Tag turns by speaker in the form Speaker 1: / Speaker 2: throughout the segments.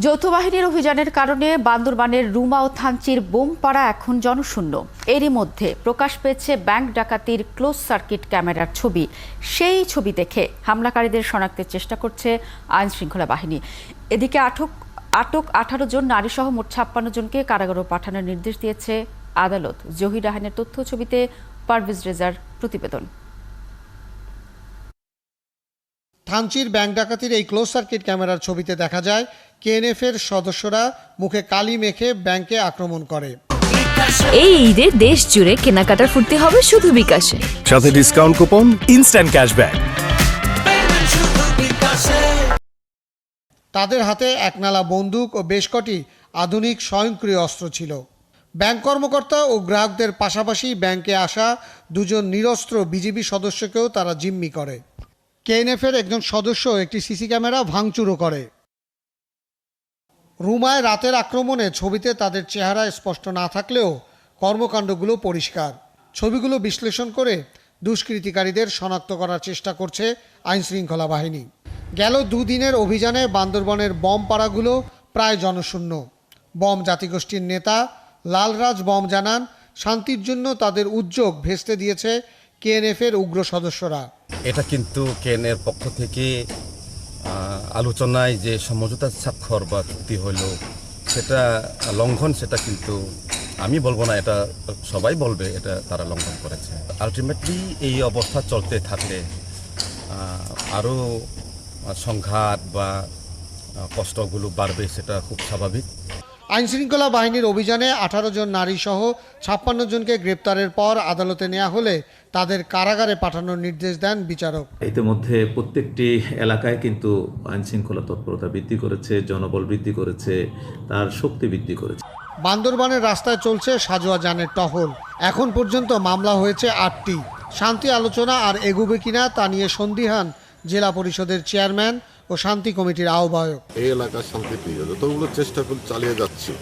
Speaker 1: যৌথ বাহিনীর অভিযানের কারণে বান্দরবানের রুমা ও থানচির বোমপাড়া এখন জনশূন্য। এরই মধ্যে প্রকাশ পেয়েছে ব্যাংক ডাকাতির ক্লোজ সার্কিট ক্যামেরার ছবি। সেই ছবি দেখে হামলাকারীদের শনাক্তের চেষ্টা করছে আইন শৃঙ্খলা বাহিনী। এদিকে আটক 18 জন নারীসহ মোট 56 জনকে কারাগারে পাঠানোর নির্দেশ দিয়েছে আদালত। জহির রাহানের তথ্য ছবিতে পারভেজ রেজার প্রতিবেদন।
Speaker 2: থানচির ব্যাংক ডাকাতির এই ক্লোজ সার্কিট ক্যামেরার ছবিতে দেখা যায় কেএনএফ এর সদস্যরা মুখে কালি মেখে ব্যাংকে আক্রমণ করে।
Speaker 3: এই ঈদে দেশ জুড়ে কেনাকাটার ফুর্তি হবে শুধু বিকাশে,
Speaker 4: সাথে ডিসকাউন্ট কুপন, ইনস্ট্যান্ট ক্যাশব্যাক।
Speaker 2: তাদের হাতে একনালা বন্দুক ও বেশ কটি আধুনিক স্বয়ংক্রিয় অস্ত্র ছিল। ব্যাংক কর্মকর্তা ও গ্রাহকদের পাশাপাশি ব্যাংকে আসা দুজন নিরস্ত্র বিজিবি সদস্যকেও তারা জিম্মি করে। কেএনএফ এর একজন সদস্য একটি সিসি ক্যামেরা ভাঙচুরও করে। রুমায় রাতের আক্রমণে ছবিতে তাদের চেহারা স্পষ্ট না থাকলেও কর্মকাণ্ডগুলো পরিষ্কার। ছবিগুলো বিশ্লেষণ করে দুষ্কৃতিকারীদের শনাক্ত করার চেষ্টা করছে আইনশৃঙ্খলা বাহিনী। গেল দুদিনের অভিযানে বান্দরবনের বম পাড়াগুলো প্রায় জনশূন্য। বম জাতিগোষ্ঠীর নেতা লালরাজ বম জানান, শান্তির জন্য তাদের উদ্যোগ ভেস্তে দিয়েছে কেএনএফ এর উগ্র সদস্যরা।
Speaker 5: এটা কিন্তু কেএনএর পক্ষ থেকে আলোচনায় যে সমঝোতা স্বাক্ষর বা চুক্তি হইল সেটা লঙ্ঘন, সেটা কিন্তু আমি বলবো না, এটা সবাই বলবে এটা তারা লঙ্ঘন করেছে। আলটিমেটলি এই অবস্থা চলতে থাকলে আরও সংঘাত বা কষ্টগুলো বাড়বে, সেটা খুব স্বাভাবিক।
Speaker 2: আইনশৃঙ্খলা বাহিনীর অভিযানে 18 জন নারী সহ 56 জনকে গ্রেপ্তারের পর আদালতে নেওয়া হলে তাদের কারাগারে পাঠানোর নির্দেশ দেন বিচারক।
Speaker 6: ইতিমধ্যে প্রত্যেকটি এলাকায় কিন্তু আইনশৃঙ্খলা তৎপরতা বৃদ্ধি করেছে, জনবল বৃদ্ধি করেছে, তার শক্তি বৃদ্ধি করেছে।
Speaker 2: বান্দরবানের রাস্তায় চলছে সাজোয়া যানের টহল। এখন পর্যন্ত মামলা হয়েছে 8টি। শান্তি আলোচনা আর এগুবে কিনা তা নিয়ে সন্দিহান জেলা পরিষদের চেয়ারম্যান ও শান্তি কমিটির আহ্বায়ক।
Speaker 7: এই এলাকার শান্তি প্রিয় যতগুলো চেষ্টা করে চালিয়ে যাচ্ছে,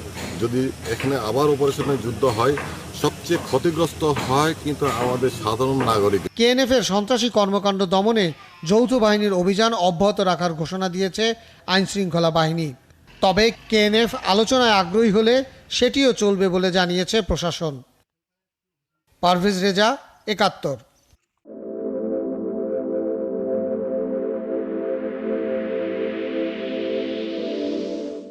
Speaker 7: যদি এখানে আবার অপারেশনের যুদ্ধ হয় সবচেয়ে ক্ষতিগ্রস্ত হয় কিন্তু আমাদের সাধারণ নাগরিক।
Speaker 2: কেএনএফ এর সন্ত্রাসী কর্মকাণ্ড দমনে যৌথ বাহিনীর অভিযান অব্যাহত রাখার ঘোষণা দিয়েছে আইনশৃঙ্খলা বাহিনী। তবে কেএনএফ আলোচনায় আগ্রহী হলে সেটিও চলবে বলে জানিয়েছে প্রশাসন। পারভেজ রেজা, 71।